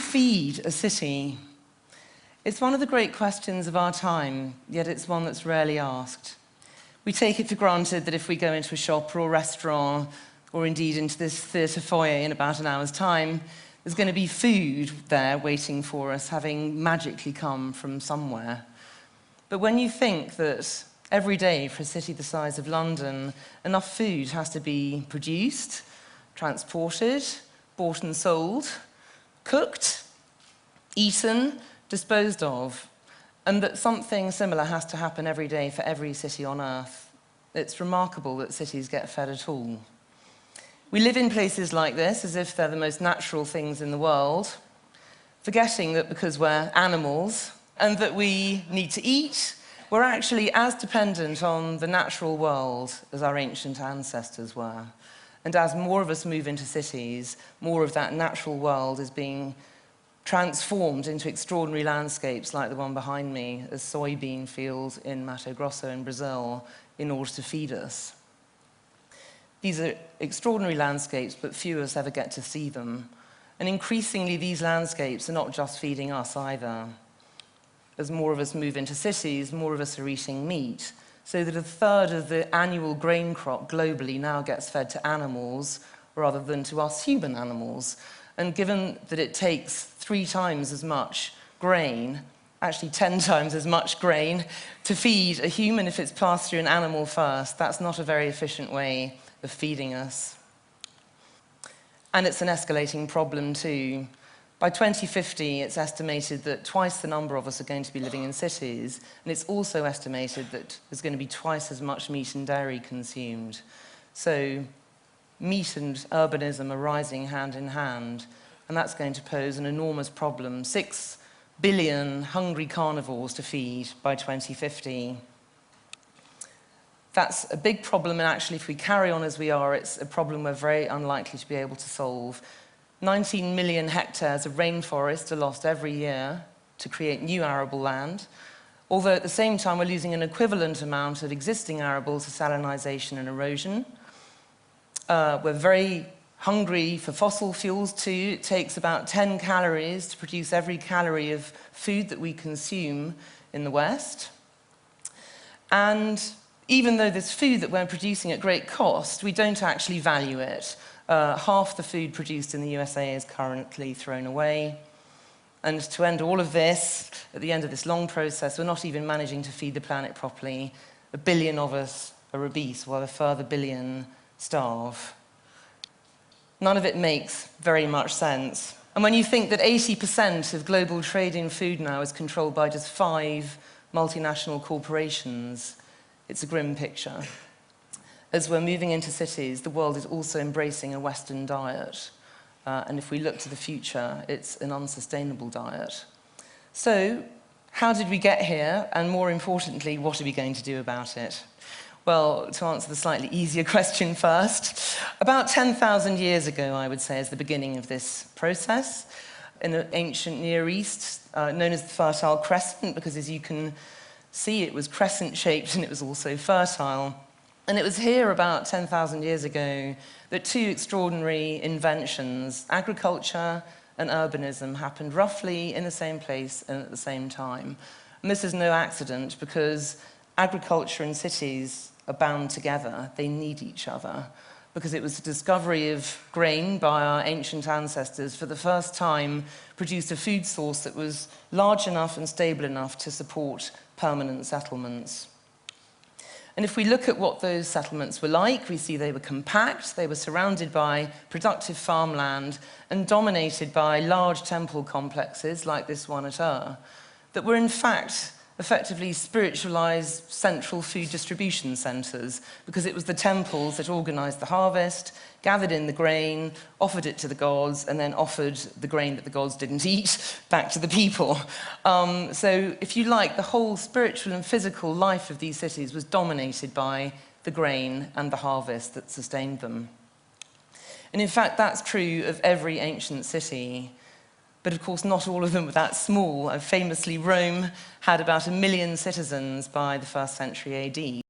feed a city? It's one of the great questions of our time, yet it's one that's rarely asked. We take it for granted that if we go into a shop or a restaurant, or indeed into this theatre foyer in about an hour's time, there's going to be food there waiting for us, having magically come from somewhere. But when you think that every day for a city the size of London, enough food has to be produced, transported, bought and sold, cooked, eaten, disposed of, and that something similar has to happen every day for every city on Earth, it's remarkable that cities get fed at all. We live in places like this as if they're the most natural things in the world, forgetting that because we're animals and that we need to eat, we're actually as dependent on the natural world as our ancient ancestors were. And as more of us move into cities, more of that natural world is being transformed into extraordinary landscapes like the one behind me, a soybean field in Mato Grosso in Brazil, in order to feed us. These are extraordinary landscapes, but few of us ever get to see them. And increasingly, these landscapes are not just feeding us either. As more of us move into cities, more of us are eating meat, so that a third of the annual grain crop globally now gets fed to animals rather than to us human animals. And given that it takes 3 times as much grain, actually 10 times as much grain, to feed a human if it's passed through an animal first, that's not a very efficient way of feeding us. And it's an escalating problem too. By 2050, it's estimated that twice the number of us are going to be living in cities, and it's also estimated that there's going to be twice as much meat and dairy consumed. So meat and urbanism are rising hand in hand, and that's going to pose an enormous problem. 6 billion hungry carnivores to feed by 2050. That's a big problem, and actually, if we carry on as we are, it's a problem we're very unlikely to be able to solve. 19 million hectares of rainforest are lost every year to create new arable land, although at the same time we're losing an equivalent amount of existing arable to salinization and erosion. We're very hungry for fossil fuels too. It takes about 10 calories to produce every calorie of food that we consume in the West. And even though there's food that we're producing at great cost, we don't actually value it. Half the food produced in the USA is currently thrown away. And to end all of this, at the end of this long process, we're not even managing to feed the planet properly. 1 billion of us are obese, while a further 1 billion starve. None of it makes very much sense. And when you think that 80% of global trade in food now is controlled by just 5 multinational corporations, it's a grim picture. As we're moving into cities, the world is also embracing a Western diet. And if we look to the future, it's an unsustainable diet. So, how did we get here? And more importantly, what are we going to do about it? Well, to answer the slightly easier question first, about 10,000 years ago, I would say, is the beginning of this process in the ancient Near East, known as the Fertile Crescent, because as you can see, it was crescent-shaped and it was also fertile. And it was here about 10,000 years ago that 2 extraordinary inventions, agriculture and urbanism, happened roughly in the same place and at the same time. And this is no accident, because agriculture and cities are bound together. They need each other, because it was the discovery of grain by our ancient ancestors for the first time produced a food source that was large enough and stable enough to support permanent settlements. And if we look at what those settlements were like, we see they were compact, they were surrounded by productive farmland and dominated by large temple complexes like this one at Ur, that were in fact effectively spiritualized central food distribution centers, because it was the temples that organized the harvest, gathered in the grain, offered it to the gods, and then offered the grain that the gods didn't eat back to the people. So if you like, the whole spiritual and physical life of these cities was dominated by the grain and the harvest that sustained them. And in fact, that's true of every ancient city. But of course, not all of them were that small. Famously, Rome had about 1 million citizens by the 1st century AD.